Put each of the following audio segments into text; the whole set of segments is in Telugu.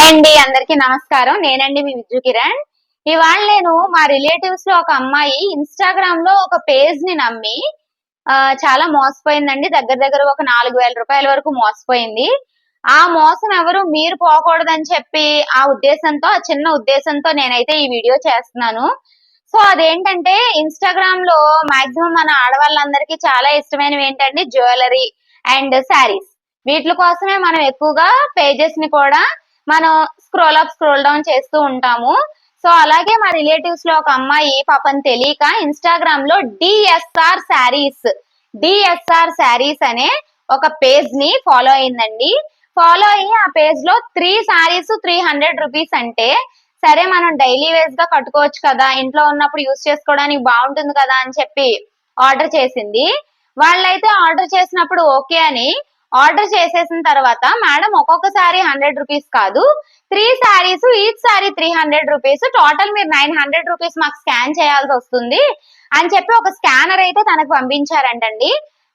హాయ్ అండి, అందరికి నమస్కారం. నేనండి మీ విద్యు కిరణ్. ఇవాళ నేను మా రిలేటివ్స్ లో ఒక అమ్మాయి ఇన్స్టాగ్రామ్ లో ఒక పేజ్ ని నమ్మి చాలా మోసపోయిందండి. దగ్గర దగ్గర ఒక 4,000 రూపాయల వరకు మోసపోయింది. ఆ మోసం ఎవరు మీరు పోకూడదని చెప్పి ఆ ఉద్దేశంతో, ఆ చిన్న ఉద్దేశంతో నేనైతే ఈ వీడియో చేస్తున్నాను. సో అదేంటంటే, ఇన్స్టాగ్రామ్ లో మాక్సిమం మన ఆడవాళ్ళందరికీ చాలా ఇష్టమైనవి ఏంటంటే జ్యువెలరీ అండ్ శారీస్. వీటి కోసమే మనం ఎక్కువగా పేజెస్ ని కూడా మనం స్క్రోల్ అప్ స్క్రోల్ డౌన్ చేస్తూ ఉంటాము. సో అలాగే మా రిలేటివ్స్ లో ఒక అమ్మాయి పాపం తెలియక ఇన్స్టాగ్రామ్ లో డిఎస్ఆర్ శారీస్ అనే ఒక పేజ్ ని ఫాలో అయిందండి. ఫాలో అయ్యి ఆ పేజ్ లో 3 శారీస్ 300 రూపీస్ అంటే, సరే మనం డైలీ వేస్ గా కట్టుకోవచ్చు కదా, ఇంట్లో ఉన్నప్పుడు యూస్ చేసుకోవడానికి బాగుంటుంది కదా అని చెప్పి ఆర్డర్ చేసింది. వాళ్ళైతే ఆర్డర్ చేసినప్పుడు ఓకే అని ఆర్డర్ చేసేసిన తర్వాత, మేడం ఒక్కొక్క సారీ 100 రూపీస్ కాదు, 3 saris, each sorry 300 rupees, total మీరు 900 రూపీస్ మాకు స్కాన్ చేయాల్సి వస్తుంది అని చెప్పి ఒక స్కానర్ అయితే తనకు పంపించారంటండి.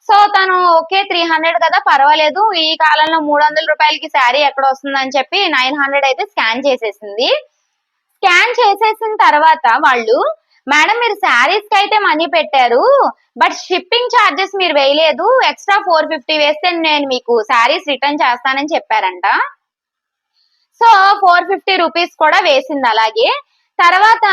సో తను ఓకే 300 కదా పర్వాలేదు, ఈ కాలంలో 300 రూపాయలకి శారీ ఎక్కడ వస్తుందని చెప్పి 900 అయితే స్కాన్ చేసేసింది. స్కాన్ చేసేసిన తర్వాత వాళ్ళు, మేడం మీరు శారీస్ కి అయితే మనీ పెట్టారు, బట్ షిప్పింగ్ ఛార్జెస్ మీరు వేయలేదు, ఎక్స్ట్రా 450 వేస్తే నేను మీకు శారీస్ రిటర్న్ చేస్తానని చెప్పారంట. సో 450 రూపీస్ కూడా వేసింది. అలాగే తర్వాత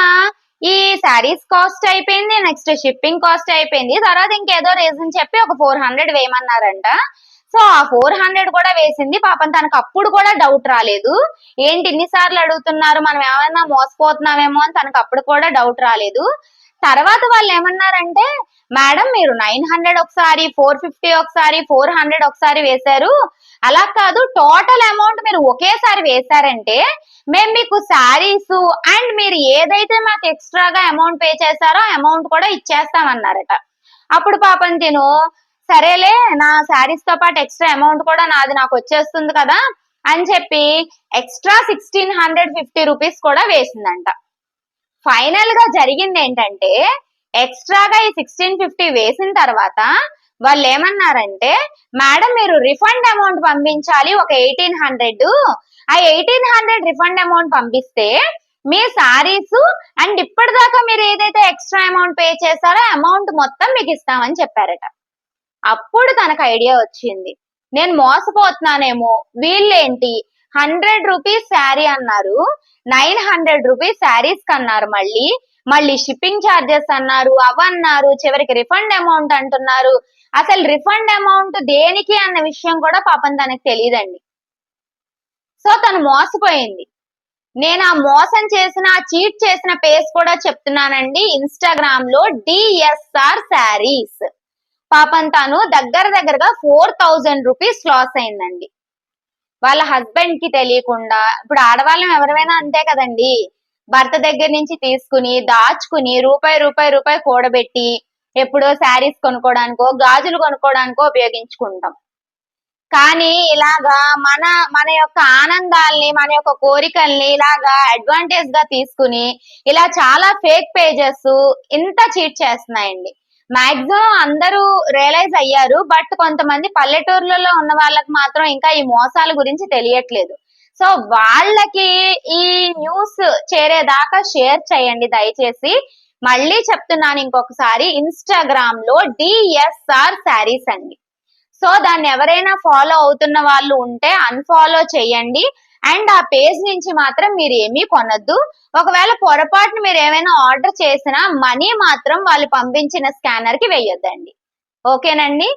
ఈ శారీస్ కాస్ట్ అయిపోయింది, నెక్స్ట్ షిప్పింగ్ కాస్ట్ అయిపోయింది, తర్వాత ఇంకేదో రీజన్ చెప్పి ఒక 400 వేయమన్నారంట. సో ఆ 400 కూడా వేసింది. పాపం తనకు అప్పుడు కూడా డౌట్ రాలేదు, ఏంటి ఇన్నిసార్లు అడుగుతున్నారు, మనం ఏమైనా మోసపోతున్నామేమో అని తనకు అప్పుడు కూడా డౌట్ రాలేదు. తర్వాత వాళ్ళు ఏమన్నారంటే, మేడం మీరు 900 ఒకసారి, 450 ఒకసారి, 400 ఒకసారి వేశారు, అలా కాదు టోటల్ అమౌంట్ మీరు ఒకేసారి వేశారంటే మేము మీకు శారీస్ అండ్ మీరు ఏదైతే మాకు ఎక్స్ట్రాగా అమౌంట్ పే చేశారో అమౌంట్ కూడా ఇచ్చేస్తామన్నారట. అప్పుడు పాపం తిను, సరేలే నా శారీస్ తో పాటు ఎక్స్ట్రా అమౌంట్ కూడా నాకు వచ్చేస్తుంది కదా అని చెప్పి ఎక్స్ట్రా 1650 రూపీస్ కూడా వేసిందంట. ఫైనల్ గా జరిగింది ఏంటంటే, ఎక్స్ట్రాగా ఈ 1650 వేసిన తర్వాత వాళ్ళు ఏమన్నారంటే, మేడం మీరు రిఫండ్ అమౌంట్ పంపించాలి ఒక 1800, ఆ 1800 రిఫండ్ అమౌంట్ పంపిస్తే మీ సారీస్ అండ్ ఇప్పటిదాకా మీరు ఏదైతే ఎక్స్ట్రా అమౌంట్ పే చేశారో అమౌంట్ మొత్తం మీకు ఇస్తామని చెప్పారట. అప్పుడు తనకు ఐడియా వచ్చింది, నేను మోసపోతున్నానేమో, వీళ్ళేంటి 100 రూపీస్ శారీ అన్నారు, 900 రూపీస్ శారీస్ కన్నారు, మళ్ళీ షిప్పింగ్ ఛార్జెస్ అన్నారు, అవన్నారు, చివరికి రిఫండ్ అమౌంట్ అంటున్నారు. అసలు రిఫండ్ అమౌంట్ దేనికి అన్న విషయం కూడా పాపం తనకు తెలియదండి. సో తను మోసపోయింది. నేను ఆ మోసం చేసిన, చీట్ చేసిన పేజ్ కూడా చెప్తున్నానండి, ఇన్స్టాగ్రామ్ లో డిఎస్ఆర్ శారీస్. పాపం తను దగ్గరగా 4000 రూపీస్ లాస్ అయిందండి. వాళ్ళ హస్బెండ్ కి తెలియకుండా. ఇప్పుడు ఆడవాళ్ళం ఎవరైనా అంతే కదండి, భర్త దగ్గర నుంచి తీసుకుని దాచుకుని రూపాయి కూడబెట్టి ఎప్పుడో శారీస్ కొనుక్కోవడానికో గాజులు కొనుక్కోవడానికో ఉపయోగించుకుంటాం. కానీ ఇలాగా మన యొక్క ఆనందాల్ని, మన యొక్క కోరికల్ని ఇలాగా అడ్వాంటేజ్ గా తీసుకుని ఇలా చాలా ఫేక్ పేజెస్ ఇంత చీట్ చేస్తున్నాయండి. మాక్సిమం అందరూ రియలైజ్ అయ్యారు, బట్ కొంతమంది పల్లెటూర్లలో ఉన్న వాళ్ళకి మాత్రం ఇంకా ఈ మోసాల గురించి తెలియట్లేదు. సో వాళ్ళకి ఈ న్యూస్ చేరేదాకా షేర్ చేయండి దయచేసి. మళ్ళీ చెప్తున్నాను ఇంకొకసారి, ఇన్స్టాగ్రామ్ లో డిఎస్ఆర్ శారీస్ అండి. సో దాన్ని ఎవరైనా ఫాలో అవుతున్న వాళ్ళు ఉంటే అన్ఫాలో చేయండి. అండ్ ఆ పేజ్ నుంచి మాత్రం మీరు ఏమీ కొనొద్దు. ఒకవేళ పొరపాటున మీరు ఏమైనా ఆర్డర్ చేసినా మనీ మాత్రం వాళ్ళు పంపించిన స్కానర్ కి వేయొద్దండి. ఓకేనండి.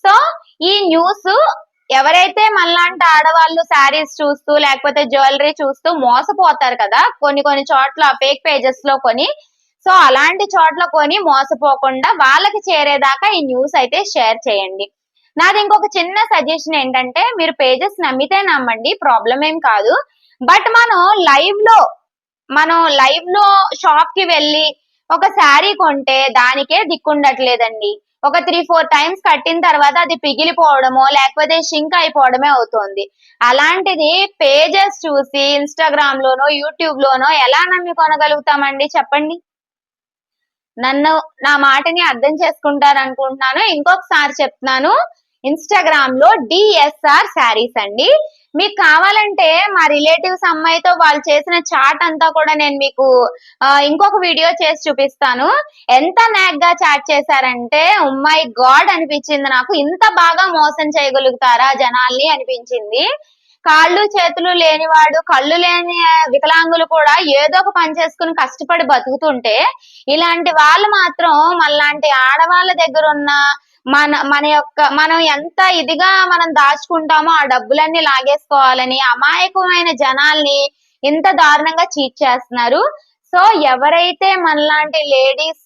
సో ఈ న్యూస్ ఎవరైతే మనలాంటి ఆడవాళ్ళు శారీస్ చూస్తూ లేకపోతే జ్యువెలరీ చూస్తూ మోసపోతారు కదా కొన్ని చోట్ల ఫేక్ పేజెస్ లో కొని, సో అలాంటి చోట్ల కొని మోసపోకుండా వాళ్ళకి చేరేదాకా ఈ న్యూస్ అయితే షేర్ చేయండి. నాది ఇంకొక చిన్న సజెషన్ ఏంటంటే, మీరు పేజెస్ నమ్మితే నమ్మండి, ప్రాబ్లం ఏం కాదు. బట్ మనం లైవ్ లో షాప్ కి వెళ్ళి ఒక శారీ కొంటే దానికే దిక్కుండట్లేదండి. ఒక 3-4 టైమ్స్ కట్టిన తర్వాత అది పిగిలిపోవడమో లేకపోతే షింక్ అయిపోవడమే అవుతుంది. అలాంటిది పేజెస్ చూసి ఇన్స్టాగ్రామ్ లోనో యూట్యూబ్ లోనో ఎలా నమ్మి కొనగలుగుతామండి చెప్పండి. నా మాటని అర్థం చేసుకుంటారు అనుకుంటున్నాను. ఇంకొకసారి చెప్తున్నాను, ఇన్స్టాగ్రామ్ లో డిఎస్ఆర్ శారీస్ అండి. మీకు కావాలంటే మా రిలేటివ్స్ అమ్మాయితో వాళ్ళు చేసిన చాట్ అంతా కూడా నేను మీకు ఇంకొక వీడియో చేసి చూపిస్తాను. ఎంత నాగ్ గా చాట్ చేశారంటే మై గాడ్ అనిపించింది నాకు. ఇంత బాగా మోసం చేయగలుగుతారా జనాల్ని అనిపించింది. కాళ్ళు చేతులు లేనివాడు, కళ్ళు లేని వికలాంగులు కూడా ఏదో ఒక పని చేసుకుని కష్టపడి బతుకుతుంటే, ఇలాంటి వాళ్ళు మాత్రం మనలాంటి ఆడవాళ్ళ దగ్గర ఉన్న మనం ఎంత ఇదిగా మనం దాచుకుంటామో ఆ డబ్బులన్నీ లాగేసుకోవాలని అమాయకమైన జనాల్ని ఇంత దారుణంగా చీట్ చేస్తున్నారు. సో ఎవరైతే మనలాంటి లేడీస్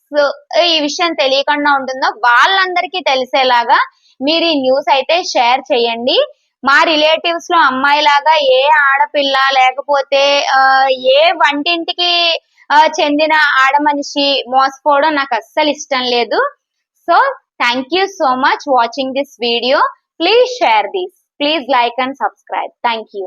ఈ విషయం తెలియకుండా ఉంటుందో వాళ్ళందరికీ తెలిసేలాగా మీరు ఈ న్యూస్ అయితే షేర్ చేయండి. మా రిలేటివ్స్ లో అమ్మాయిలాగా ఏ ఆడపిల్ల లేకపోతే ఏ వంటింటికి చెందిన ఆడ మనిషి మోసపోవడం నాకు అస్సలు ఇష్టం లేదు. So thank you so much watching this video. Please share this. Please like and subscribe. Thank you.